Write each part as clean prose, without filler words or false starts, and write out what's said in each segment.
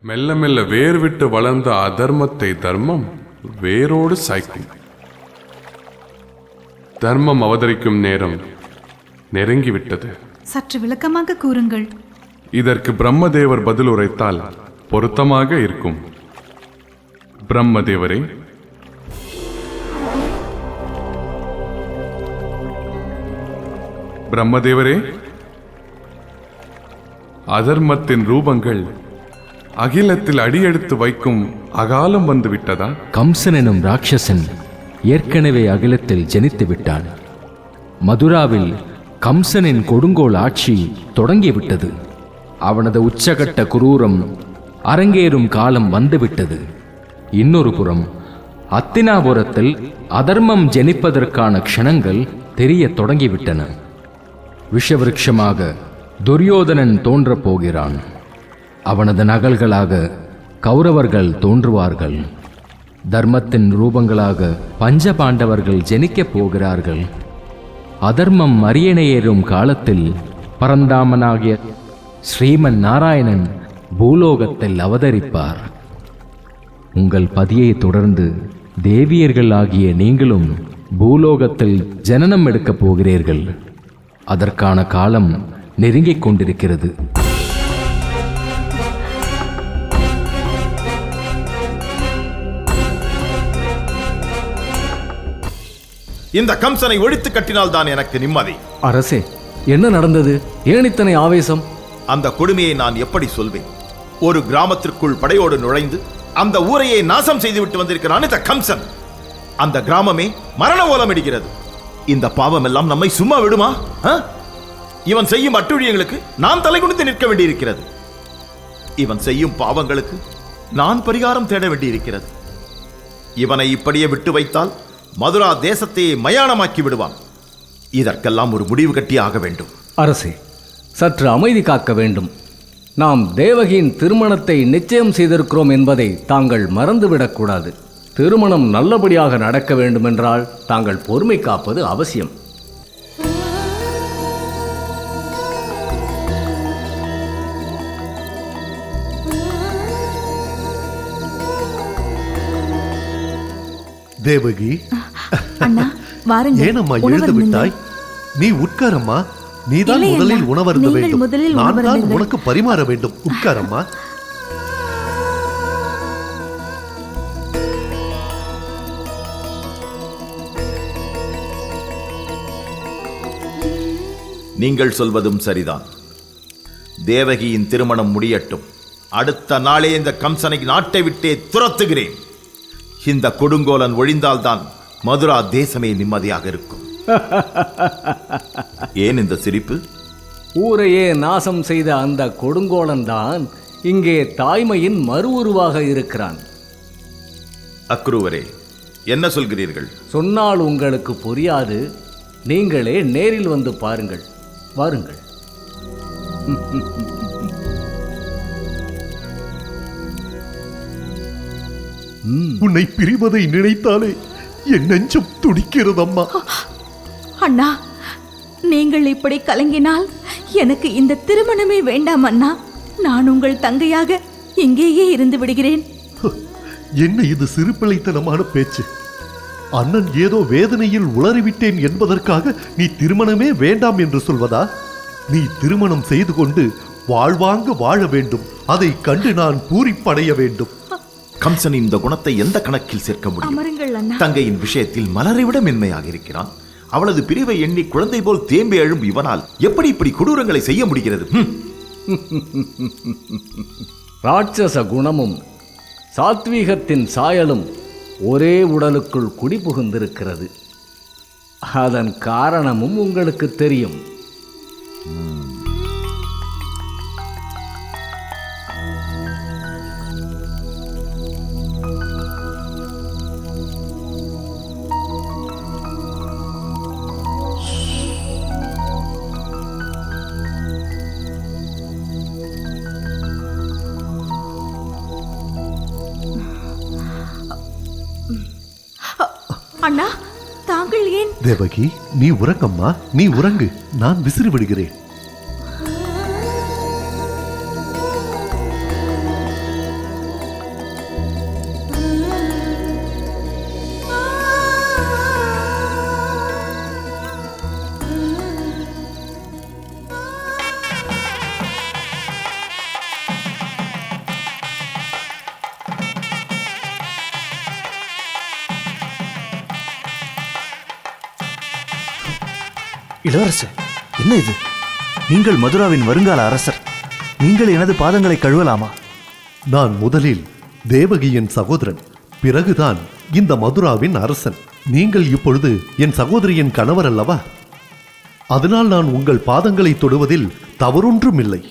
மெல்ல மெல்ல வேர் விட்டு வளர்ந்த அதர்மத்தை தர்மம் வேரோடு சாய்க்கும். தர்மம் அவதரிக்கும் நேரம் நெருங்கிவிட்டது. சற்று விளக்கமாக கூறுங்கள். இதற்கு பிரம்மதேவர் பதில் உரைத்தால் பொருத்தமாக இருக்கும். பிரம்மதேவரே, பிரம்மதேவரே, அதர்மத்தின் ரூபங்கள் அகிலத்தில் அடியெடுத்து வைக்கும் அகாலம் வந்துவிட்டதா? கம்சன் எனும் ராட்சசன் ஏற்கனவே அகிலத்தில் ஜனித்து விட்டான். மதுராவில் கம்சனின் கொடுங்கோல் ஆட்சி தொடங்கிவிட்டது. அவனது உச்சகட்ட குரூரம் அரங்கேறும் காலம் வந்துவிட்டது. இன்னொரு புறம் அத்தினாபுரத்தில் அதர்மம் ஜனிப்பதற்கான க்ஷணங்கள் தெரிய தொடங்கிவிட்டன. விஷவிருட்சமாக துரியோதனன் தோன்றப் போகிறான். அவனது நகல்களாக கௌரவர்கள் தோன்றுவார்கள். தர்மத்தின் ரூபங்களாக பஞ்ச பாண்டவர்கள் ஜனிக்கப் போகிறார்கள். அதர்மம் அரியணையேறும் காலத்தில் பரந்தாமனாகிய ஸ்ரீமன் நாராயணன் பூலோகத்தில் அவதரிப்பார். உங்கள் பதியை தொடர்ந்து தேவியர்கள் ஆகிய நீங்களும் பூலோகத்தில் ஜனனம் எடுக்கப் போகிறீர்கள். அதற்கான காலம் நெருங்கிக் கொண்டிருக்கிறது. இந்த கம்சனை ஒழித்து கட்டினால் தான் எனக்கு நிம்மதி. அரசே, என்ன நடந்தது? ஏன் இத்தனை ஆவேசம்? அந்த கொடுமையை நான் எப்படி சொல்வேன்? ஒரு கிராமத்திற்குள் படையோடு நுழைந்து அந்த ஊரையே நாசம் செய்துவிட்டு வந்திருக்கிறான் இந்த கம்சன். அந்த கிராமமே மரண ஓலமிடுகிறது. இந்த பாவம் எல்லாம் நம்மை சும்மா விடுமா? இவன் செய்யும் அட்டுழியங்களுக்கு நான் தலை குனிந்து நிற்க வேண்டியிருக்கிறது. இவன் செய்யும் பாவங்களுக்கு நான் பரிகாரம் தேட வேண்டியிருக்கிறது. இவனை இப்படியே விட்டு வைத்தால் மதுரா தேசத்தையே மயானமாக்கி விடுவான். இதற்கெல்லாம் ஒரு முடிவு கட்டி ஆக வேண்டும். அரசே, சற்று அமைதி காக்க வேண்டும். நாம் தேவகியின் திருமணத்தை நிச்சயம் செய்திருக்கிறோம் என்பதை தாங்கள் மறந்துவிடக்கூடாது. திருமணம் நல்லபடியாக நடக்க வேண்டுமென்றால் தாங்கள் பொறுமை காப்பது அவசியம். தேவகி, அண்ணா வாருங்கள். ஏனம்மா எழுந்து விட்டாய்? நீ உட்காரம்மா. நீதான் முதலில் உணவருந்த வேண்டும். நான் தான் உனக்கு பரிமாற வேண்டும். உட்காரம்மா. நீங்கள் சொல்வதும் சரிதான். தேவகியின் திருமணம் முடியட்டும். அடுத்த நாளே இந்த கம்சனை நாட்டை விட்டே துரத்துகிறேன். இந்த கொடுங்கோலன் ஒழிந்தால்தான் மதுரா தேசமே நிம்மதியாக இருக்கும். ஏன் இந்த சிரிப்பு? ஊரையே நாசம் செய்த அந்த கொடுங்கோலன் தான் இங்கே தாய்மையின் மறு உருவாக இருக்கிறான். அக்ரூவரே, என்ன சொல்கிறீர்கள்? சொன்னால் உங்களுக்கு புரியாது. நீங்களே நேரில் வந்து பாருங்கள். வாருங்கள். உன்னை பிரிவதை நினைத்தாலே என் நெஞ்சம் துடிக்கிறதம்மா. அண்ணா, நீங்கள் இப்படி கலங்கினால் எனக்கு இந்த திருமணமே வேண்டாம் அண்ணா. நான் உங்கள் தங்கையாக இங்கேயே இருந்து விடுகிறேன். என்ன இது சிறுபிள்ளைத்தனமான பேச்சு? அண்ணன் ஏதோ வேதனையில் உளறிவிட்டேன் என்பதற்காக நீ திருமணமே வேண்டாம் என்று சொல்வதா? நீ திருமணம் செய்து கொண்டு வாழ்வாங்க வாழ வேண்டும். அதை கண்டு நான் பூரிப்படைய வேண்டும். கம்சனின் இந்த குணத்தை எந்த கணக்கில் சேர்க்க முடியும்? தங்கையின் விஷயத்தில் மலரை விட மென்மையாக இருக்கிறான். அவளது பிரிவை எண்ணி குழந்தை போல் தேம்பி எழும் இவனால் எப்படி இப்படி கொடூரங்களை செய்ய முடிகிறது? ராட்சச குணமும் சாத்வீகத்தின் சாயலும் ஒரே உடலுக்குள் குடிபுகுந்திருக்கிறது. அதன் காரணமும் உங்களுக்கு தெரியும். அண்ணா, தாங்கள் ஏன்? தேவகி, நீ உறங்கம்மா. நீ உறங்கு. நான் விசிறி விடுகிறேன். இளவரசர், என்ன இது? நீங்கள் மதுராவின் வருங்கால அரசர். நீங்கள் எனது பாதங்களை கழுவலாமா? நான் முதலில் தேவகியின் சகோதரன், பிறகுதான் இந்த மதுராவின் அரசன். நீங்கள் இப்பொழுது என் சகோதரியின் கணவர் அல்லவா? அதனால் நான் உங்கள் பாதங்களை தொடுவதில் தவறொன்றும் இல்லை.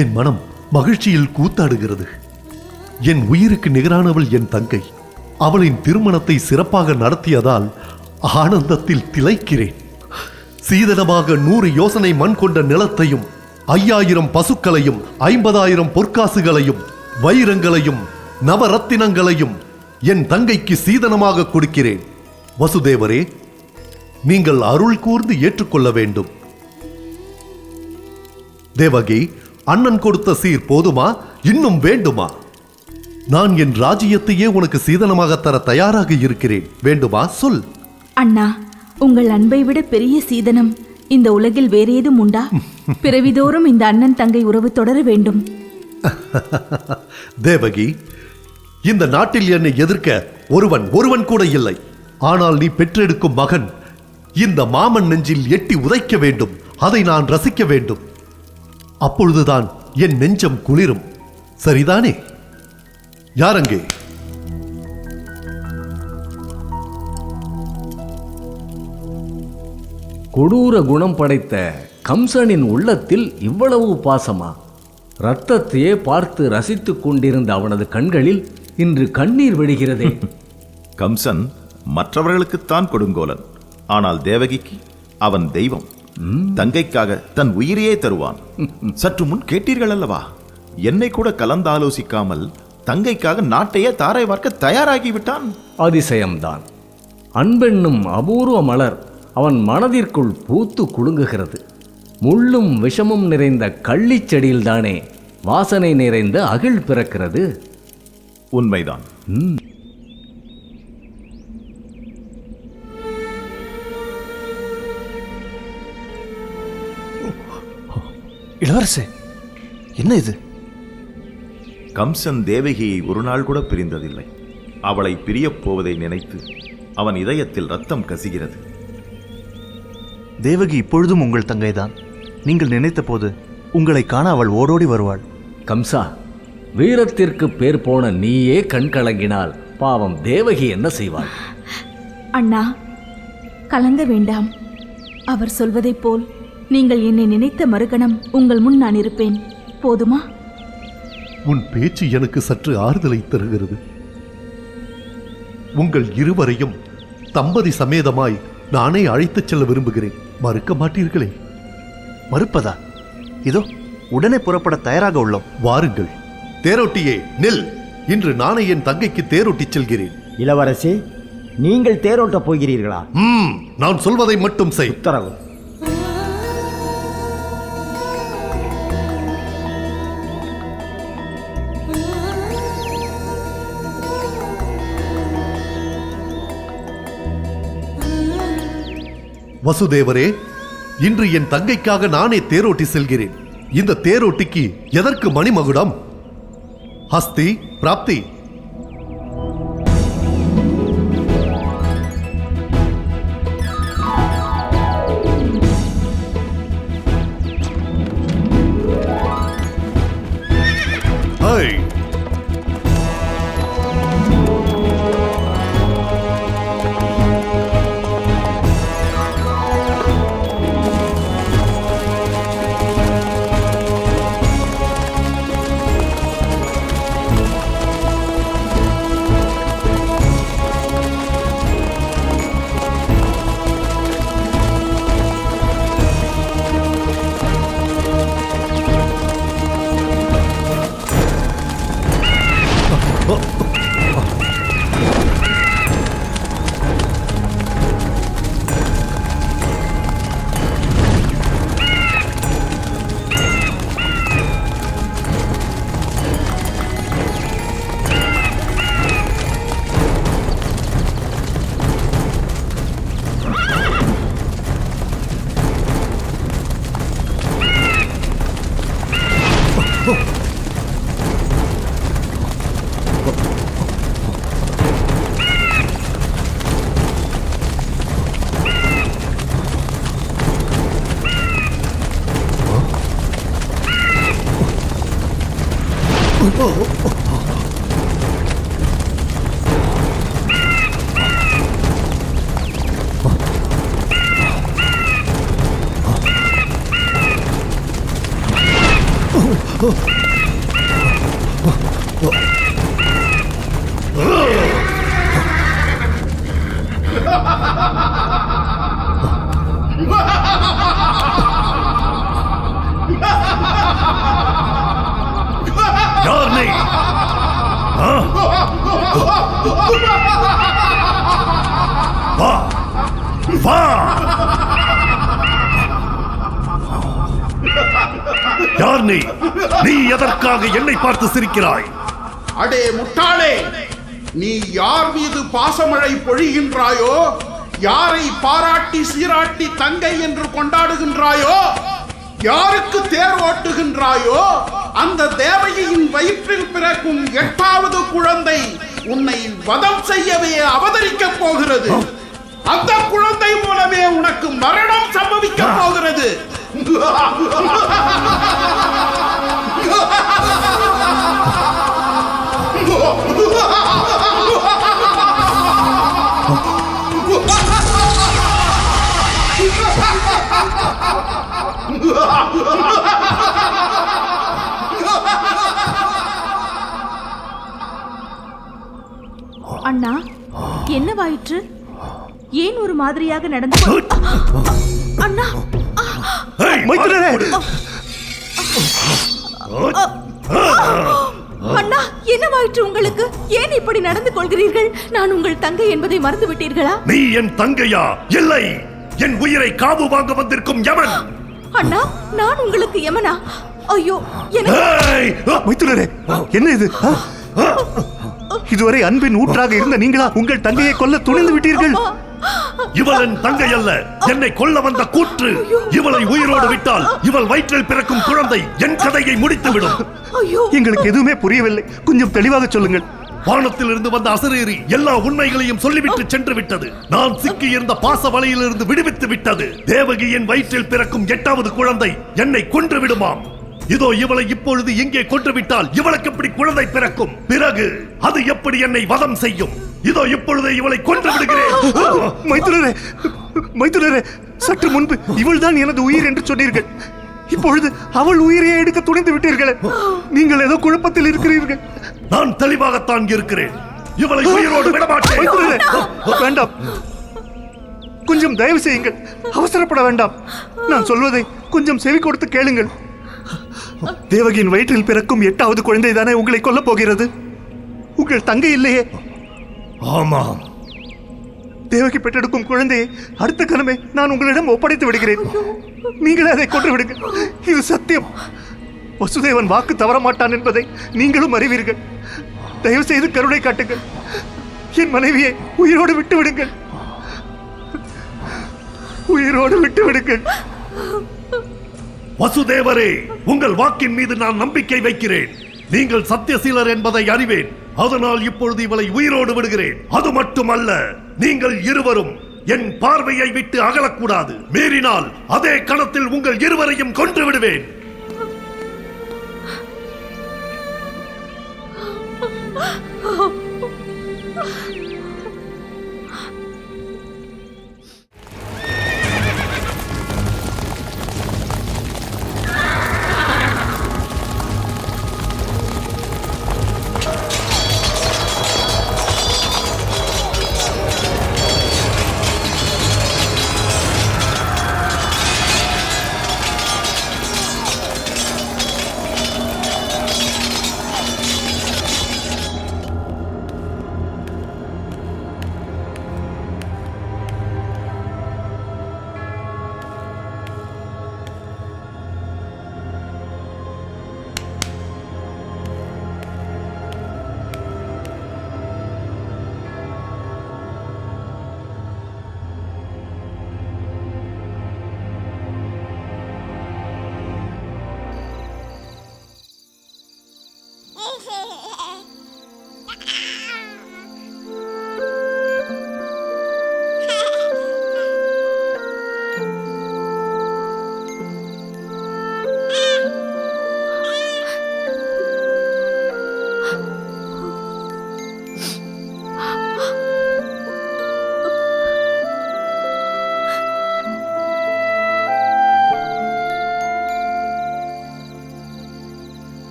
என் மனம் மகிழ்ச்சியில் கூத்தாடுகிறது. என் உயிருக்கு நிகரானவள் என் தங்கை. அவளின் திருமணத்தை சிறப்பாக நடத்தியதால் ஆனந்தத்தில் திளைக்கிறேன். சீதனமாக 100 யோசனை மண் கொண்ட நிலத்தையும் 5000 பசுக்களையும் 50,000 பொற்காசுகளையும் வைரங்களையும் நவரத்தினங்களையும் என் தங்கைக்கு சீதனமாக கொடுக்கிறேன். வசுதேவரே, நீங்கள் அருள் கூர்ந்து ஏற்றுக்கொள்ள வேண்டும். தேவகி, அண்ணன் கொடுத்த சீர் போதுமா? இன்னும் வேண்டுமா? நான் என் ராஜ்யத்தையே உனக்கு சீதனமாக தர தயாராக இருக்கிறேன். வேண்டுமா? சொல். அண்ணா, உங்கள் அன்பை விட பெரிய சீதனம் இந்த உலகில் வேறேதும் உண்டா? பிறவிதோறும் இந்த அண்ணன் தங்கை உறவு தொடர வேண்டும். தேவகி, இந்த நாட்டில் என்னை எதிர்க்க ஒருவன் கூட இல்லை. ஆனால் நீ பெற்றெடுக்கும் மகன் இந்த மாமன் நெஞ்சில் எட்டி உதைக்க வேண்டும். அதை நான் ரசிக்க வேண்டும். அப்பொழுதுதான் என் நெஞ்சம் குளிரும். சரிதானே? யாரங்கே? கொடூர குணம் படைத்த கம்சனின் உள்ளத்தில் இவ்வளவு பாசமா? இரத்தத்தையே பார்த்து ரசித்துக் கொண்டிருந்த அவனது கண்களில் இன்று கண்ணீர் விடுகிறதே. கம்சன் மற்றவர்களுக்குத்தான் கொடுங்கோலன், ஆனால் தேவகிக்கு அவன் தெய்வம். தங்கைக்காக தன் உயிரையே தருவான். சற்று முன் கேட்டீர்கள் அல்லவா? என்னை கூட கலந்தாலோசிக்காமல் தங்கைக்காக நாட்டையே தாரை வார்க்க தயாராகிவிட்டான். அதிசயம்தான். அன்பென்னும் அபூர்வ மலர் அவன் மனதிற்குள் பூத்து குலுங்குகிறது. முள்ளும் விஷமும் நிறைந்த கள்ளிச் செடியில்தானே வாசனை நிறைந்த அகில் பிறக்கிறது. உண்மைதான். இளவரசே, என்ன இது? கம்சன் தேவகியை ஒரு நாள் கூட பிரிந்ததில்லை. அவளை பிரியப் போவதை நினைத்து அவன் இதயத்தில் ரத்தம் கசிகிறது. தேவகி இப்பொழுதும் உங்கள் தங்கைதான். நீங்கள் நினைத்த போது உங்களை காண அவள் ஓடோடி வருவாள். கம்சா, வீரத்திற்கு பேர் போன நீயே கண் கலங்கினால் பாவம் தேவகி என்ன செய்வாள்? அண்ணா, கலங்க வேண்டாம். அவர் சொல்வதைப் போல் நீங்கள் என்னை நினைத்த மறுகணம் உங்கள் முன் நான் இருப்பேன். போதுமா? உன் பேச்சு எனக்கு சற்று ஆறுதலை தருகிறது. உங்கள் இருவரையும் தம்பதி சமேதமாய் நானே அழைத்துச் செல்ல விரும்புகிறேன். மறுக்க மாட்டீர்களே? மறுப்பதா? இதோ உடனே புறப்பட தயாராக உள்ளோம். வாருங்கள். தேரோட்டியே நில். இன்று நானே என் தங்கைக்கு தேரோட்டிச் செல்கிறேன். இளவரசி, நீங்கள் தேரோட்டப் போகிறீர்களா? நான் சொல்வதை மட்டும் செய். உத்தரவு. வசுதேவரே, இன்று என் தங்கைக்காக நானே தேரோட்டி செல்கிறேன். இந்த தேரோட்டிக்கு எதற்கு மணிமகுடம்? ஹஸ்தி, பிராப்தி. யார் நீ? வா வா. யார் நீ? நீ எதற்காக என்னை பார்த்து சிரிக்கிறாய்? அடே முட்டாளே, நீ யார் மீது பாசமழை பொழிகின்றாயோ, யாரை பாராட்டி சீராட்டி தங்கை என்று கொண்டாடுகின்றாயோ, யாருக்கு தேர் ஓட்டுகின்றாயோ, அந்த தேவகியின் வயிற்றில் பிறக்கும் 8வது குழந்தை உன்னை வதம் செய்யவே அவதரிக்கப் போகிறது. அந்த குழந்தை மூலமே உனக்கு மரணம் சம்பவிக்க போகிறது. அண்ணா, என்னவாயிற்று? ஏன் ஒரு மாதிரியாக நடந்து அண்ணா? மைத்துனரே! அண்ணா, என்னவாயிற்று உங்களுக்கு? ஏன் இப்படி நடந்து கொள்கிறீர்கள்? நான் உங்கள் தங்கை என்பதை மறந்து விட்டீர்களா? நீ என் தங்கையா? இல்லை, என் உயிரை காவு வாங்க வந்திருக்கும் யமன். அண்ணா, நான் உங்களுக்கு யமனா? ஐயோ, மைத்துனரே, என்ன இது? இதுவரை அன்பின் ஊற்றாக இருந்த நீங்களா உங்கள் தங்கையை கொல்ல துணிந்து விட்டீர்கள்? இவள் என் தங்கை அல்ல, என்னை கொல்ல வந்த கூற்று. இவளை உயிரோடு விட்டால் இவள் வயிற்றில் பிறக்கும் குழந்தை என் கதையை முடித்து விடும். எங்களுக்கு எதுவுமே புரியவில்லை, கொஞ்சம் தெளிவாக சொல்லுங்கள். வானத்தில் இருந்து வந்த அசரீரி எல்லா உண்மைகளையும் சொல்லிவிட்டு சென்று விட்டது. நான் சிக்கி இருந்த பாச வலையிலிருந்து விடுவித்து விட்டது. தேவகியின் வயிற்றில் பிறக்கும் 8வது குழந்தை என்னை கொன்று விடுமாம். இதோ இவளை இப்பொழுது இங்கே கொன்றுவிட்டால் இவளுக்கு எப்படி குழந்தை பிறக்கும்? பிறகு அது எப்படி என்னை வதம் செய்யும்? இதோ இப்பொழுது இவளை கொன்று விடுகிறேன். மைத்துனரே, மைத்துனரே, சற்று முன்பு இவள் தான் எனது உயிர் என்று சொன்னீர்கள். இப்பொழுது அவள் உயிரையே எடுக்க துணிந்து விட்டீர்கள். நீங்கள் ஏதோ குழப்பத்தில் இருக்கிறீர்கள். நான் தெளிவாகத்தான் இருக்கிறேன். இவளை உயிரோடு விடமாட்டேன். மைத்துனரே, வேண்டாம், கொஞ்சம் தயவு செய்யுங்கள். அவசரப்பட வேண்டாம். நான் சொல்வதை கொஞ்சம் செவி கொடுத்து கேளுங்கள். தேவகியின் வயிற்றில் பிறக்கும் 8வது குழந்தை தானே உங்களை கொல்லப் போகிறது. உங்கள் தங்கை இல்லையே? ஆமாம். தேவகி பெற்றெடுக்கும் குழந்தையை அடுத்த கணமே நான் உங்களிடம் ஒப்படைத்து விடுகிறேன். நீங்களே அதை கொன்று விடுங்கள். இது சத்தியம். வசுதேவன் வாக்கு தவற மாட்டான் என்பதை நீங்களும் அறிவீர்கள். தயவு செய்து கருணை காட்டுங்கள். என் மனைவியை உயிரோடு விட்டு விடுங்கள். உயிரோடு விட்டு விடுங்கள். வசுதேவரே, உங்கள் வாக்கின் மீது நான் நம்பிக்கை வைக்கிறேன். நீங்கள் சத்தியசீலர் என்பதை அறிவேன். அதனால் இப்பொழுது இவளை உயிரோடு விடுகிறேன். அது மட்டுமல்ல, நீங்கள் இருவரும் என் பார்வையை விட்டு அகலக்கூடாது. மீறினால் அதே கணத்தில் உங்கள் இருவரையும் கொன்று விடுவேன்.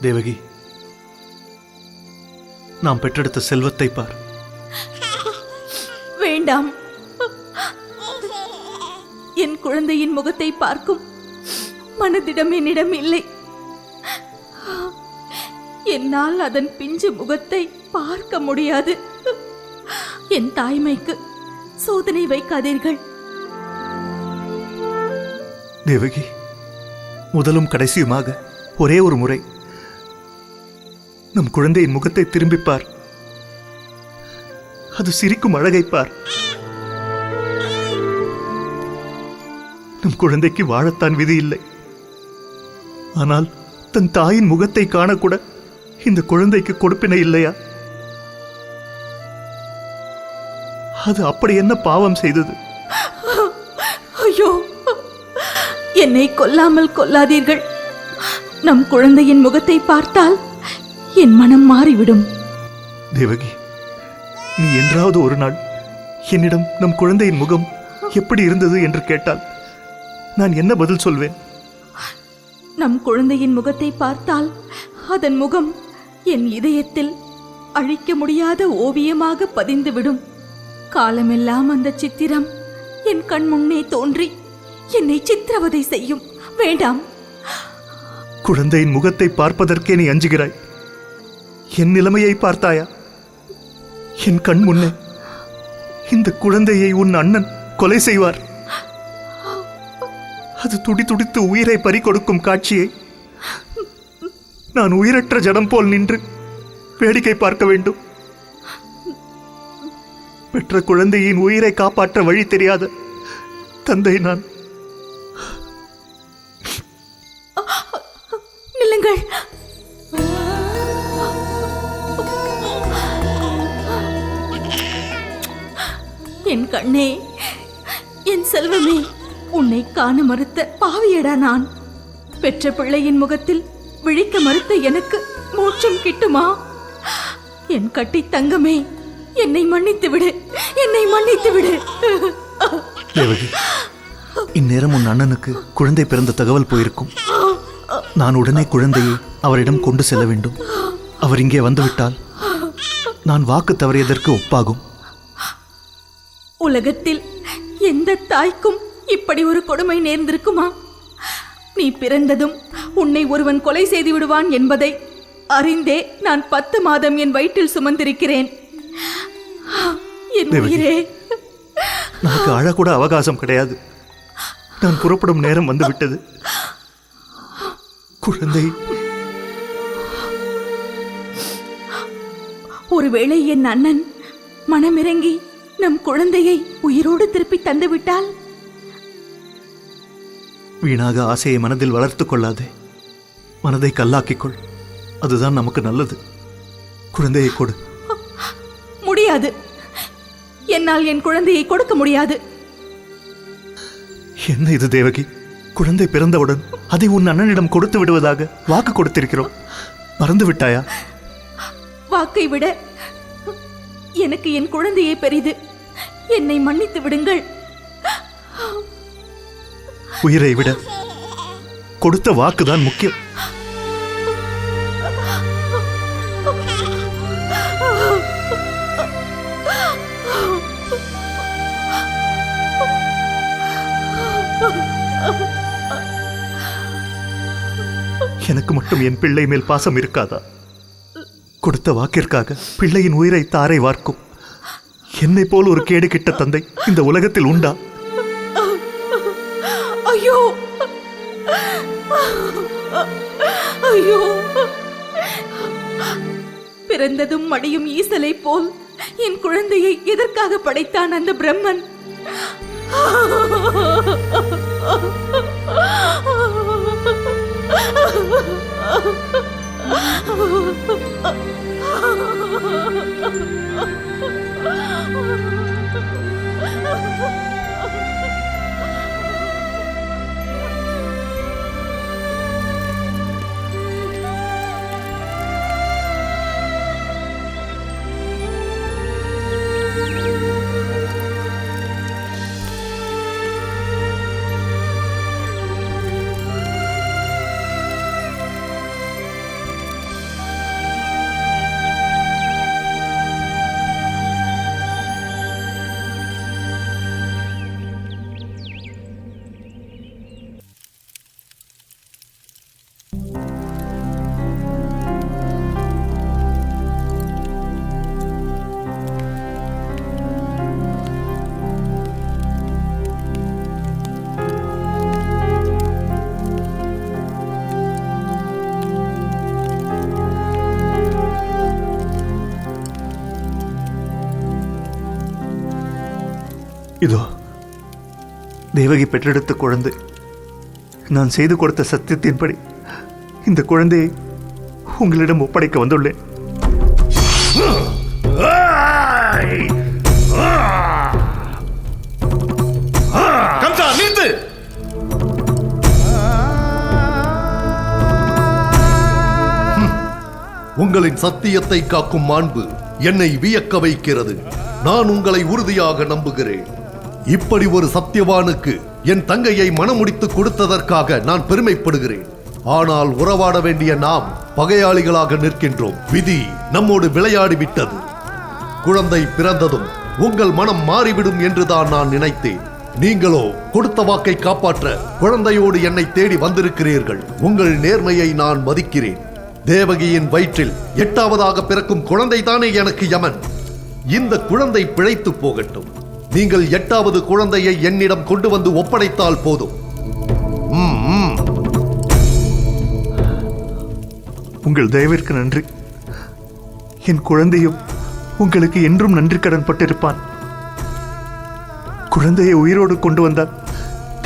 தேவகி, நாம் பெற்றெடுத்த செல்வத்தை பார். வேண்டாம். என் குழந்தையின் முகத்தை பார்க்கும் மனதிடம் என்னிடம் இல்லை. என்னால் அதன் பிஞ்சு முகத்தை பார்க்க முடியாது. என் தாய்மைக்கு சோதனை வைக்காதீர்கள். தேவகி, முதலும் கடைசியுமாக ஒரே ஒரு முறை நம் குழந்தையின் முகத்தை திரும்பிப்பார். அது சிரிக்கும் அழகைப்பார். நம் குழந்தைக்கு வாழத்தான் விதி இல்லை. ஆனால் தன் தாயின் முகத்தை காணக்கூட இந்த குழந்தைக்கு கொடுப்பினை இல்லையா? அது அப்படி என்ன பாவம் செய்தது? ஐயோ, என்னை கொல்லாமல் கொல்லாதீர்கள். நம் குழந்தையின் முகத்தை பார்த்தால் என் மனம் மாறிவிடும். தேவகி, நீ என்றாவது ஒரு நாள் என்னிடம் நம் குழந்தையின் முகம் எப்படி இருந்தது என்று கேட்டால் நான் என்ன பதில் சொல்வேன்? நம் குழந்தையின் முகத்தை பார்த்தால் அதன் முகம் என் இதயத்தில் அழிக்க முடியாத ஓவியமாக பதிந்துவிடும். காலமெல்லாம் அந்த சித்திரம் என் கண் முன்னே தோன்றி என்னை சித்திரவதை செய்யும். வேண்டாம். குழந்தையின் முகத்தை பார்ப்பதற்கே நீ அஞ்சுகிறாய். என் நிலைமையை பார்த்தாயா? என் கண் முன்னே இந்த குழந்தையை உன் அண்ணன் கொலை செய்வார். அது துடி துடித்து உயிரை பறிகொடுக்கும் காட்சியை நான் உயிரற்ற ஜடம் போல் நின்று வேடிக்கை பார்க்க வேண்டும். பெற்ற குழந்தையின் உயிரை காப்பாற்ற வழி தெரியாத தந்தை நான். நில்லுங்கள். என் கண்ணே, என் செல்வமே, உன்னை காண மறுத்த பாவியடா நான். பெற்ற பிள்ளையின் முகத்தில் விழிக்க மறுத்த எனக்கு மோட்சம் கிட்டுமா? என் கட்டி தங்கமே, என்னை மன்னித்து விடு, என்னை மன்னித்து விடு. தேவகி, இந்நேரம் உன் அண்ணனுக்கு குழந்தை பிறந்த தகவல் போயிருக்கும். நான் உடனே குழந்தையை அவரிடம் கொண்டு செல்ல வேண்டும். அவர் இங்கே வந்துவிட்டால் நான் வாக்கு தவறியதற்கு ஒப்பாகும். உலகத்தில் எந்த தாய்க்கும் இப்படி ஒரு கொடுமை நேர்ந்திருக்குமா? நீ பிறந்ததும் உன்னை ஒருவன் கொலை செய்து விடுவான் என்பதை அறிந்தே நான் 10 மாதம் என் வயிற்றில் சுமந்திருக்கிறேன். என் உயிரே, நமக்கு அழக்கூட அவகாசம் கிடையாது. நான் புறப்படும் நேரம் வந்துவிட்டது. குழந்தை, ஒருவேளை என் அண்ணன் மனமிறங்கி நம் குழந்தையை உயிரோடு திருப்பி தந்துவிட்டால்? வீணாக ஆசையை மனதில் வளர்த்துக் கொள்ளாதே. மனதை கல்லாக்கிக்கொள். அதுதான் நமக்கு நல்லது. குழந்தையை கொடு. முடியாது. என்னால் என் குழந்தையை கொடுக்க முடியாது. என்ன இது தேவகி? குழந்தை பிறந்தவுடன் அதை உன் அண்ணனிடம் கொடுத்து விடுவதாக வாக்கு கொடுத்திருக்கிறோம். மறந்து விட்டாயா? வாக்கை விட எனக்கு என் குழந்தையை பெரிது. என்னை மன்னித்து விடுங்கள். உயிரை விட கொடுத்த வாக்குதான் முக்கியம். எனக்கு மட்டும் என் பிள்ளை மேல் பாசம் இருக்காதா? கொடுத்த வாக்கிற்காக பிள்ளையின் உயிரை தாரை வார்க்கும் என்னை போல் ஒரு கேடு கிட்ட தந்தை இந்த உலகத்தில் உண்டா? ஐயோ, ஐயோ! பிறந்ததும் மடியும் ஈசலை போல் என் குழந்தையை எதற்காக படைத்தான் அந்த பிரம்மன்? இதோ தேவகி பெற்றெடுத்த குழந்தை. நான் செய்து கொடுத்த சத்தியத்தின்படி இந்த குழந்தையை உங்களிடம் ஒப்படைக்க வந்துள்ளேன். கம்சா, நிறுத்து! உங்களின் சத்தியத்தை காக்கும் மாண்பு என்னை வியக்க வைக்கிறது. நான் உங்களை உறுதியாக நம்புகிறேன். இப்படி ஒரு சத்தியவானுக்கு என் தங்கையை மணமுடித்து கொடுத்ததற்காக நான் பெருமைப்படுகிறேன். ஆனால் உறவாட வேண்டிய நாம் பகையாளிகளாக நிற்கின்றோம். விதி நம்மோடு விளையாடி விட்டது. குழந்தை பிறந்ததும் உங்கள் மனம் மாறிவிடும் என்றுதான் நான் நினைத்தேன். நீங்களோ கொடுத்த வாக்கை காப்பாற்ற குழந்தையோடு என்னை தேடி வந்திருக்கிறீர்கள். உங்கள் நேர்மையை நான் மதிக்கிறேன். தேவகியின் வயிற்றில் 8ஆவதாக பிறக்கும் குழந்தை தானே எனக்கு யமன். இந்த குழந்தை பிழைத்து போகட்டும். நீங்கள் 8ஆவது குழந்தையை என்னிடம் கொண்டு வந்து ஒப்படைத்தால் போதும். உங்கள் தயவிற்கு நன்றி. என் குழந்தையும் உங்களுக்கு என்றும் நன்றி கடன் பட்டிருப்பான். குழந்தையை உயிரோடு கொண்டு வந்தால்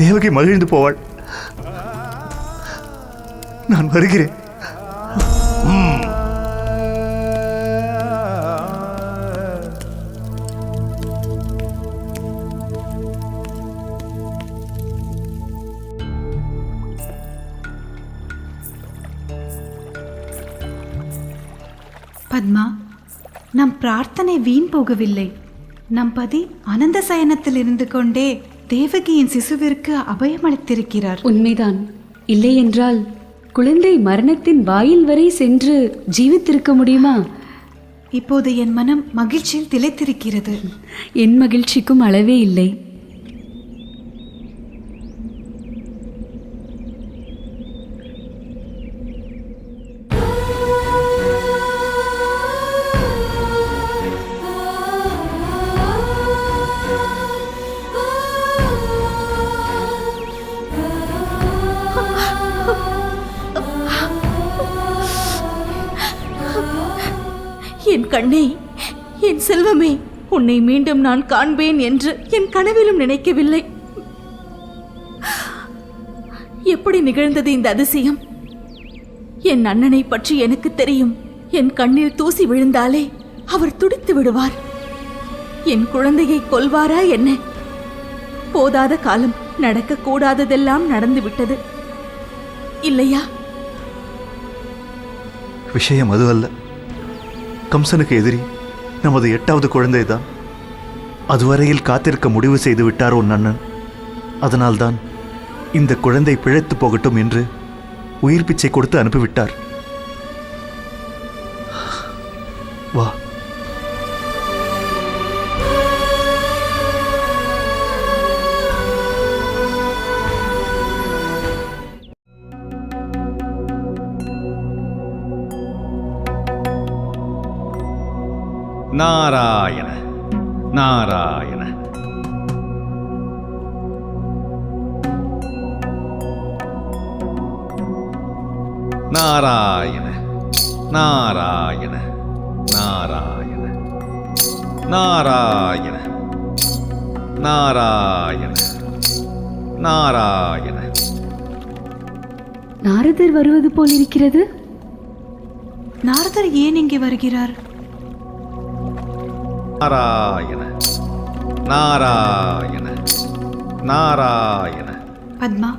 தேவகி மகிழ்ந்து போவாள். நான் வருகிறேன். பத்மா, நம் பிரார்த்தனை வீண் போகவில்லை. நம் பதி அனந்த சயனத்தில் இருந்து கொண்டே தேவகியின் சிசுவிற்கு அபயமளித்திருக்கிறார். உண்மைதான். இல்லை என்றால் குழந்தை மரணத்தின் வாயில் வரை சென்று ஜீவித்திருக்க முடியுமா? இப்போது என் மனம் மகிழ்ச்சியில் திளைத்திருக்கிறது. என் மகிழ்ச்சிக்கும் அளவே இல்லை. என் கண்ணே, என் செல்வமே, உன்னை மீண்டும் நான் காண்பேன் என்று என் கனவிலும் நினைக்கவில்லை. எப்படி நிகழ்ந்தது இந்த அதிசயம்? என் அண்ணனை பற்றி எனக்கு தெரியும். என் கண்ணில் தூசி விழுந்தாலே அவர் துடித்து விடுவார். என் குழந்தையை கொல்வாரா என்ன? போதாத காலம், நடக்கக்கூடாததெல்லாம் நடந்துவிட்டது இல்லையா? விஷயம் அது அல்ல. கம்சனுக்கு எதிரி நமது 8ஆவது குழந்தைதான். அதுவரையில் காத்திருக்க முடிவு செய்து விட்டார் உன் அண்ணன். அதனால்தான் இந்த குழந்தை பிழைத்து போகட்டும் என்று உயிர் பிச்சை கொடுத்து அனுப்பிவிட்டார். வா. நாராயண நாராயண. நாராயண நாராயண நாராயண நாராயண நாராயண நாராயண. நாரதர் வருவது போல் இருக்கிறது. நாரதர் ஏன் இங்கே வருகிறார்? நாராயண நாராயண நாராயண. பத்மா,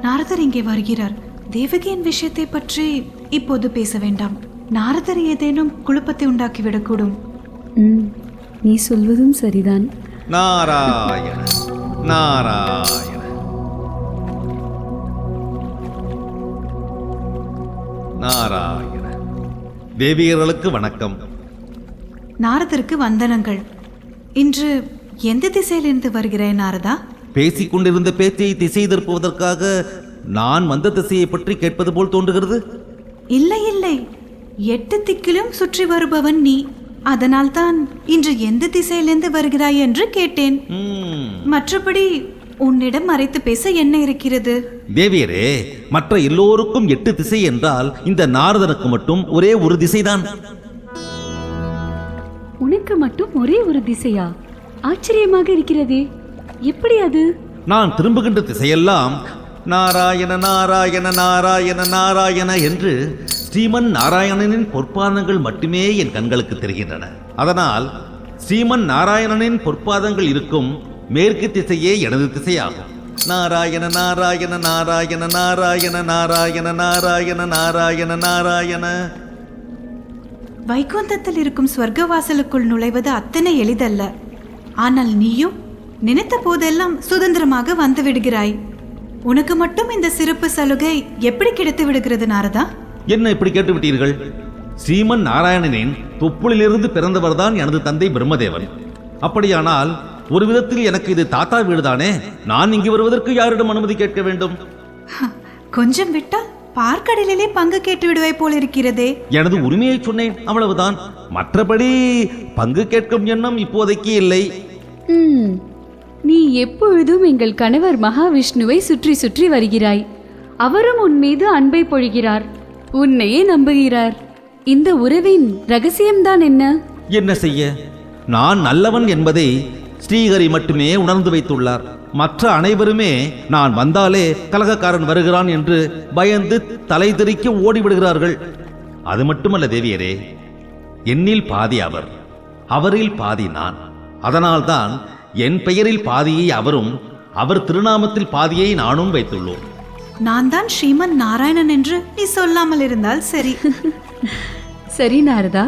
நாரதர் இங்கே வருகிறார். தேவகியின் விஷயத்தை பற்றி இப்போது பேச வேண்டாம். நாரதர் ஏதேனும் குழப்பத்தை உண்டாக்கிவிடக்கூடும். நீ சொல்வதும் சரிதான். நாராயண நாராயண நாராயண. தேவியர்களுக்கு வணக்கம். நாரதருக்கு வந்தனங்கள். இன்று எந்த திசையிலிருந்து வருகிறேன் நாரதா? பேசிக் கொண்டிருந்த பேச்சை திசை திருப்புவதற்காக நான் வந்த திசையை பற்றி கேட்பது போல் தோன்றுகிறது. இல்லை இல்லை, 8 திக்கிலும் சுற்றி வருபவன் நீ. அதனால்தான் இன்று எந்த திசையிலிருந்து வருகிறாய் என்று கேட்டேன். மற்றபடி உன்னிடம் மறைத்து பேச என்ன இருக்கிறது? தேவியரே, மற்ற எல்லோருக்கும் 8 திசை என்றால் இந்த நாரதனுக்கு மட்டும் ஒரே ஒரு திசைதான். உனக்கு மட்டும் ஒரே ஒரு திசையா? ஆச்சரியமாக இருக்கிறதே. எப்படி அது? நான் திரும்புகின்ற திசையெல்லாம் நாராயண நாராயண நாராயண நாராயண என்று ஸ்ரீமன் நாராயணனின் பொற்பாதங்கள் மட்டுமே என் கண்களுக்கு தெரிகின்றன. அதனால் ஸ்ரீமன் நாராயணனின் பொற்பாதங்கள் இருக்கும் மேற்கு திசையே எனது திசையாகும். நாராயண நாராயண நாராயண நாராயண நாராயண நாராயண நாராயண நாராயண. வைகுந்தத்தில் இருக்கும் ஸ்வர்க்கவாசலுக்குள் நுழைவது அத்தனை எளிதல்ல. ஆனால் நீயும் நினைத்த போதெல்லாம் சுதந்திரமாக வந்து விடுகிறாய். உனக்கு மட்டும் இந்த சிறப்பு சலுகை எப்படி கிடைத்து விடுகிறது நாரதா? என்ன இப்படி கேட்டுவிட்டீர்கள்? ஸ்ரீமன் நாராயணனின் தொப்புளிலிருந்து பிறந்தவர்தான் எனது தந்தை பிரம்மதேவன். அப்படியானால் ஒரு விதத்தில் எனக்கு இது தாத்தா வீடுதானே. நான் இங்கு வருவதற்கு யாரிடம் அனுமதி கேட்க வேண்டும்? கொஞ்சம் விட்டால் பார்க்கடலிலே பங்கு கேட்டு விடுவாய் போல் இருக்கிறதே. எனது உரிமையை சொன்னேன், அவ்வளவுதான். மற்றபடி பங்கு கேட்கும் எண்ணம் இப்போதைக்கு இல்லை. நீ எப்பொழுதும் எங்கள் கணவர் மகாவிஷ்ணுவை சுற்றி சுற்றி வருகிறாய். அவரும் உன் மீது அன்பை பொழிகிறார், உன்னையே நம்புகிறார். இந்த உறவின் ரகசியம்தான் என்ன? என்ன செய்ய, நான் நல்லவன் என்பதை ஸ்ரீஹரி மட்டுமே உணர்ந்து வைத்துள்ளார். மற்ற அனைவருமே நான் வந்தாலே கலகக்காரன் வருகிறான் என்று பயந்து தலை தெறிக்க ஓடிவிடுகிறார்கள். அது மட்டுமல்ல தேவியரே, என்னில் பாதி அவர், அவரில் பாதி நான். அதனால்தான் என் பெயரில் பாதியை அவரும், அவர் திருநாமத்தில் பாதியை நானும் வைத்துள்ளோம். நான் தான் ஸ்ரீமன் நாராயணன் என்று நீ சொல்லாமல் இருந்தால் சரி. சரி நாரதா,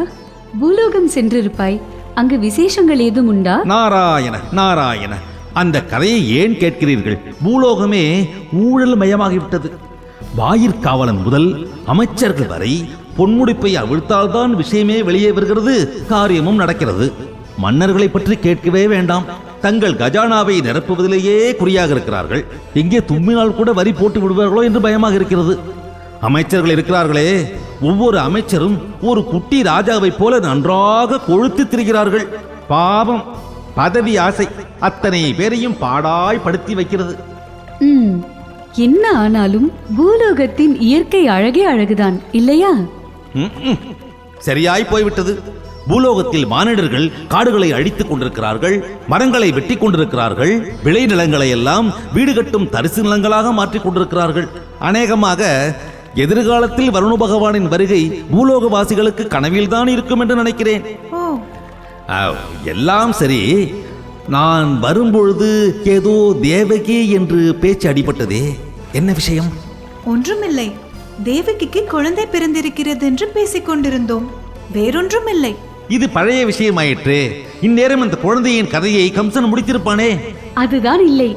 பூலோகம் சென்றிருப்பாய். அங்கு விசேஷங்கள் ஏதும் உண்டா? நாராயண நாராயண, அந்த கதையை ஏன் கேட்கிறீர்கள்? பூலோகமே ஊழல் மயமாகிவிட்டது. வாயிற்காவலன் முதல் அமைச்சர்கள் வரை பொன்முடிப்பை அவிழ்த்தால்தான் விஷயமே வெளியே வருகிறது, காரியமும் நடக்கிறது. மன்னர்களை பற்றி கேட்கவே வேண்டாம். தங்கள் கஜானாவை நிரப்புவதிலேயே குறியாக இருக்கிறார்கள். எங்கே தும்மினால் கூட வரி போட்டு விடுவார்களோ என்று பயமாக இருக்கிறது. அமைச்சர்கள் இருக்கிறார்களே, ஒவ்வொரு அமைச்சரும் ஒரு குட்டி ராஜாவை போல நன்றாக கொழுத்து திரிகிறார்கள். பாவம், பதவி ஆசை அத்தனை பேரையும் பாடாய் படுத்தி வைக்கிறது. என்ன ஆனாலும் பூலோகத்தின் இயற்கை அழகே அழகுதான் இல்லையா? சரியாய் போய்விட்டது. பூலோகத்தில் மானிடர்கள் காடுகளை அழித்துக் கொண்டிருக்கிறார்கள், மரங்களை வெட்டி கொண்டிருக்கிறார்கள், விளை நிலங்களை எல்லாம் வீடு கட்டும் தரிசு நிலங்களாக மாற்றிக் கொண்டிருக்கிறார்கள். அநேகமாக எதிர்காலத்தில் வருண பகவானின் வருகை பூலோகவாசிகளுக்கு கனவில்தான் இருக்கும் என்று நினைக்கிறேன். எல்லாம் சரி, நான் வரும்பொழுது ஏதோ தேவகி என்று பேச்சு அடிபட்டதே, என்ன விஷயம்? ஒன்றுமில்லை, தேவகிக்கு குழந்தை பிறந்திருக்கிறது என்று பேசிக் கொண்டிருந்தோம், வேறொன்றும் இல்லை. இது பழைய விஷயமாயிற்று. இந்நேரம் இந்த குழந்தையின் கதையை கம்சன் முடித்திருப்பானே. அதுதான் இல்லை,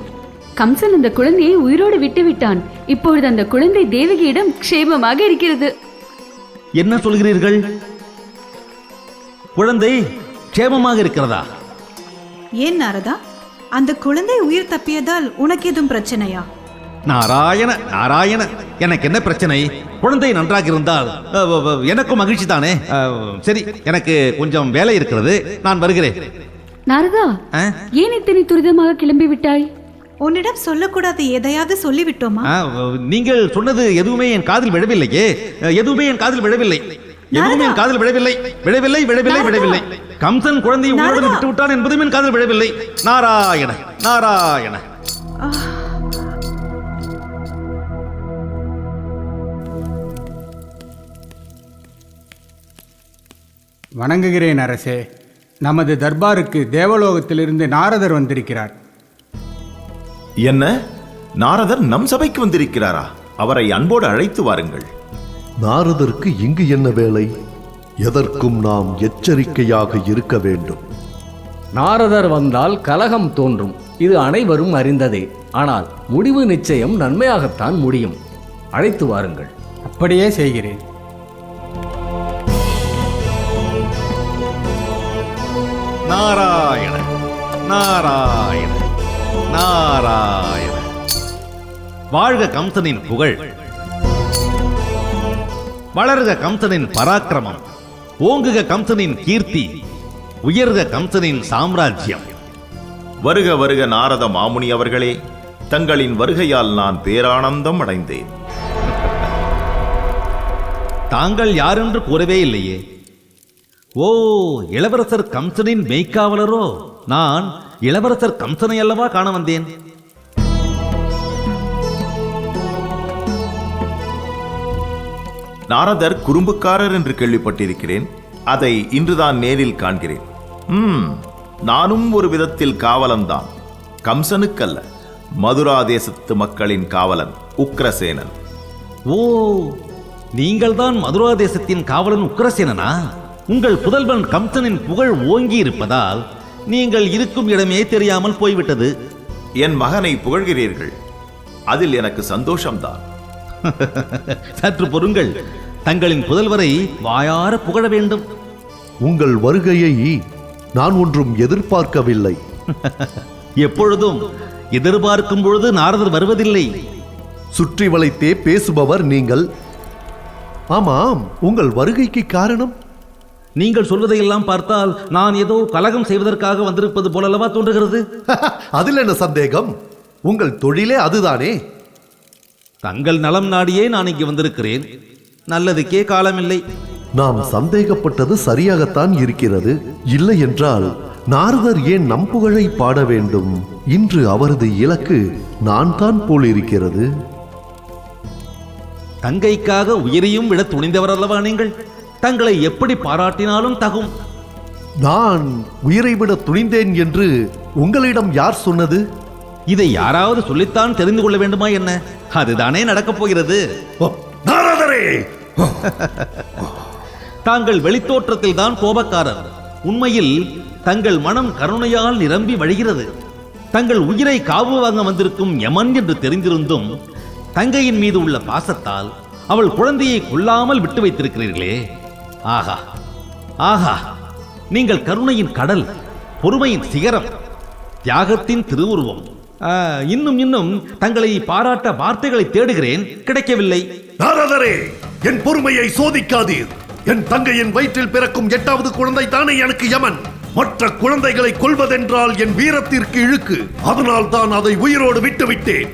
கம்சன் அந்த குழந்தையை உயிரோடு விட்டு விட்டான். இப்பொழுது அந்த குழந்தை தேவகியிடம் க்ஷேமமாக இருக்கிறது. என்ன சொல்கிறீர்கள்? குழந்தை க்ஷேமமாக இருக்கிறதா? ஏன் நாரதா, அந்த குழந்தை உயிர் தப்பியதால் உனக்கு எதுவும் பிரச்சனையா? நாராயண நாராயண, எனக்கு என்ன பிரச்சனை? குழந்தை நன்றாக இருந்தால் எனக்கும் மகிழ்ச்சி தானே. சரி, எனக்கு கொஞ்சம் வேலை இருக்கிறது, நான் வருகிறேன். நாரதா, ஏன் இத்தனை துரிதமாக கிளம்பி விட்டாய்? உன்னிடம் சொல்லக்கூடாது எதையாவது சொல்லிவிட்டோமா? நீங்கள் சொன்னது எதுவுமே என் காதில் விழவில்லையே. எதுவுமே என் காதில் விழவில்லை. எதுவுமே என் காதில் விழவில்லை. விழவில்லை விழவில்லை விழவில்லை. கம்சன் குழந்தையை உயிருடன் விட்டு விட்டான் என்பதும் என் காதில் விழவில்லை. நாராயண நாராயண. வணங்குகிறேன் அரசே. நமது தர்பாருக்கு தேவலோகத்திலிருந்து நாரதர் வந்திருக்கிறார். என்ன, நாரதர் நம் சபைக்கு வந்திருக்கிறாரா? அவரை அன்போடு அழைத்து வாருங்கள். நாரதருக்கு இங்கு என்ன வேலை? எதற்கும் நாம் எச்சரிக்கையாக இருக்க வேண்டும். நாரதர் வந்தால் கலகம் தோன்றும், இது அனைவரும் அறிந்ததே. ஆனால் முடிவு நிச்சயம் நன்மையாகத்தான் முடியும். அழைத்து வாருங்கள். அப்படியே செய்கிறேன். நாராயண நாராயண நாராயண. வாழ்க கம்சனின் புகழ், வளர்க கம்சனின் பராக்கிரமம், ஓங்குக கம்சனின் கீர்த்தி, உயர்க கம்சனின் சாம்ராஜ்யம். வருக வருக நாரத மாமுனி அவர்களே, தங்களின் வருகையால் நான் பேரானந்தம் அடைந்தேன். தாங்கள் யாரென்று கூறவே இல்லையே. ஓ, இளவரசர் கம்சனின் மெய்க்காவலரோ? நான் இளவரசர் கம்சனை அல்லவா காண வந்தேன். நாரதர் குறும்புக்காரர் என்று கேள்விப்பட்டிருக்கிறேன். அதை இன்றுதான் நேரில் காண்கிறேன். நானும் ஒரு விதத்தில் காவலன்தான். கம்சனுக்கல்ல, மதுரா தேசத்து மக்களின் காவலன் உக்கிரசேனன். ஓ, நீங்கள் தான் மதுரா தேசத்தின் காவலன் உக்கிரசேனனா? உங்கள் புதல்வன் கம்சனின் புகழ் ஓங்கி இருப்பதால் நீங்கள் இருக்கும் இடமே தெரியாமல் போய்விட்டது. என் மகனை புகழ்கிறீர்கள், அதில் எனக்கு சந்தோஷம்தான். சற்று பொறுங்கள், தங்களின் புதல்வரை வாயார புகழ வேண்டும். உங்கள் வருகையை நான் ஒன்றும் எதிர்பார்க்கவில்லை. எப்பொழுதும் எதிர்பார்க்கும் பொழுது நாரதர் வருவதில்லை. சுற்றி வளைத்தே பேசுபவர் நீங்கள். ஆமாம், உங்கள் வருகைக்கு காரணம்? நீங்கள் சொல்வதையெல்லாம் பார்த்தால் நான் ஏதோ கலகம் செய்வதற்காக வந்திருப்பது போலல்லவா தோன்றுகிறது. அதில் என்ன சந்தேகம்? உங்கள் தொழிலே அதுதானே. தங்கள் நலம் நாடியே நான் இங்கு வந்திருக்கிறேன். நல்லதுக்கே காலமில்லை. நாம் சந்தேகப்பட்டது சரியாகத்தான் இருக்கிறது. இல்லை என்றால் நாரதர் ஏன் நம் புகழை பாட வேண்டும்? இன்று அவரது இலக்கு நான் தான் போல் இருக்கிறது. தங்கைக்காக உயிரையும் விட துணிந்தவர் அல்லவா நீங்கள்? தங்களை எப்படி பாராட்டினாலும் தகும். நான் உயிரை விட துணிந்தேன் என்று உங்களிடம் யார் சொன்னது? இதை யாராவது சொல்லித்தான் தெரிந்து கொள்ள வேண்டுமா என்ன? அதுதானே நடக்கப் போகிறது. நாரதரே, தாங்கள் வெளித்தோற்றத்தில் தான் கோபக்காரர். உண்மையில் தங்கள் மனம் கருணையால் நிரம்பி வழிகிறது. தங்கள் உயிரை காவு வாங்க வந்திருக்கும் யமன் என்று தெரிந்திருந்தும் தங்கையின் மீது உள்ள பாசத்தால் அவள் குழந்தையை கொல்லாமல் விட்டு வைத்திருக்கிறீர்களே. ஆஹா ஆஹா, நீங்கள் கருணையின் கடல், பொறுமையின் சிகரம், தியாகத்தின் திருவுருவம். இன்னும் இன்னும் தங்களை பாராட்ட வார்த்தைகளை தேடுகிறேன், கிடைக்கவில்லை. நாரதரே, என் பொறுமையை சோதிக்காதீர். என் தங்கையின் வயிற்றில் பிறக்கும் 8வது குழந்தை தானே எனக்கு யமன். மற்ற குழந்தைகளை கொல்வதென்றால் என் வீரத்திற்கு இழுக்கு. அதனால் தான் அதை உயிரோடு விட்டுவிட்டேன்.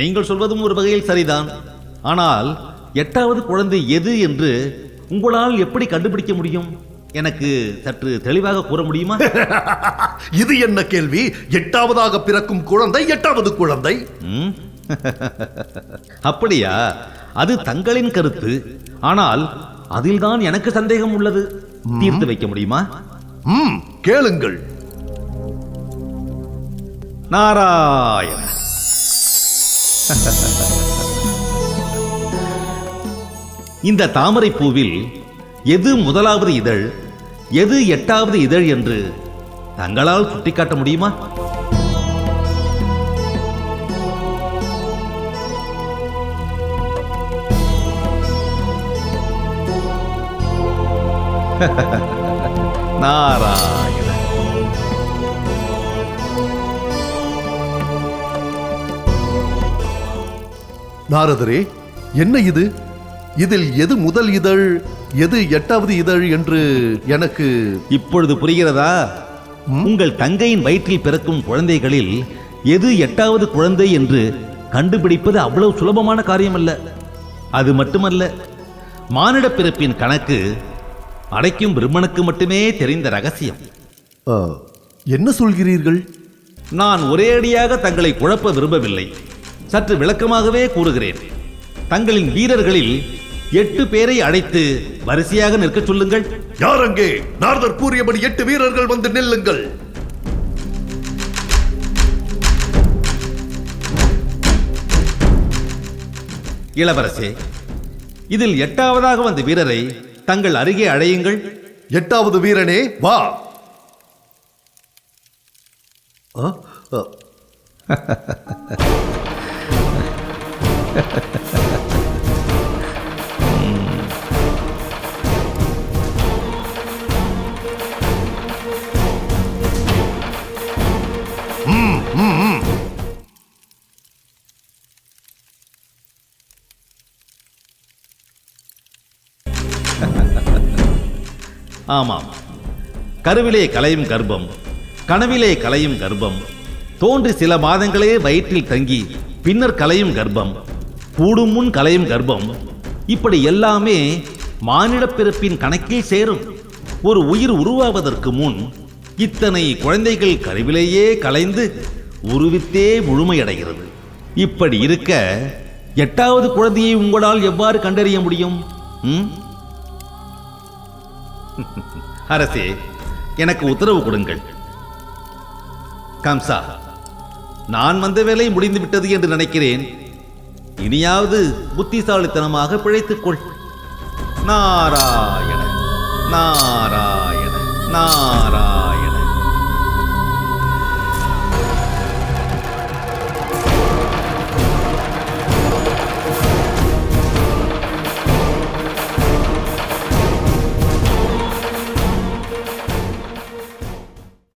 நீங்கள் சொல்வதும் ஒரு வகையில் சரிதான். ஆனால் 8வது குழந்தை எது என்று உங்களால் எப்படி கண்டுபிடிக்க முடியும்? எனக்கு சற்று தெளிவாக கூற முடியுமா? இது என்ன கேள்வி? 8வதாக பிறக்கும் குழந்தை 8வது குழந்தை. அப்படியா? அது தங்களின் கருத்து. ஆனால் அதில்தான் எனக்கு சந்தேகம் உள்ளது. தீர்த்து வைக்க முடியுமா? கேளுங்கள். நாராயண, இந்த தாமரை பூவில் எது முதலாவது இதழ், எது 8வது இதழ் என்று தங்களால் சுட்டிக்காட்ட முடியுமா? நாராயண, நாரதரே, என்ன இது? இதில் எது முதல் இதழ், எது 8வது இதழ் என்று எனக்கு இப்பொழுது புரிகிறதா? உங்கள் தங்கையின் வயிற்றில் பிறக்கும் குழந்தைகளில் எது 8வது குழந்தை என்று கண்டுபிடிப்பது அவ்வளவு சுலபமான காரியமல்ல. அது மட்டுமல்ல, மானிட பிறப்பின் கணக்கு அடைக்கும் பிரம்மனுக்கு மட்டுமே தெரிந்த ரகசியம். என்ன சொல்கிறீர்கள்? நான் ஒரே அடியாக தங்களை குழப்ப விரும்பவில்லை. சற்று விளக்கமாகவே கூறுகிறேன். தங்களின் வீரர்களில் 8 பேரை அழைத்து வரிசையாக நிற்க சொல்லுங்கள். யார் அங்கே? நாரதர் கூறியபடி 8 வீரர்கள் வந்து நில்லுங்கள். இளவரசே, இதில் 8வதாக வந்த வீரரை தங்கள் அருகே அழையுங்கள். 8வது வீரனே, வா. ஆமாம், கருவிலே கலையும் கர்ப்பம், கனவிலே கலையும் கர்ப்பம், தோன்றி சில மாதங்களே வயிற்றில் தங்கி பின்னர் கலையும் கர்ப்பம், கூடும் முன் கலையும் கர்ப்பம், இப்படி எல்லாமே மானிட பிறப்பின் கணக்கில் சேரும். ஒரு உயிர் உருவாவதற்கு முன் இத்தனை குழந்தைகள் கருவிலேயே கலைந்து உருவித்தே முழுமையடைகிறது. இப்படி இருக்க 8வது குழந்தையை உங்களால் எவ்வாறு கண்டறிய முடியும்? அரசே, எனக்கு உத்தரவு கொடுங்கள். கம்சா, நான் வந்த வேலை முடிந்து விட்டது என்று நினைக்கிறேன். இனியாவது புத்திசாலித்தனமாக பிழைத்துக்கொள். நாராயண நாராயண நாராயண.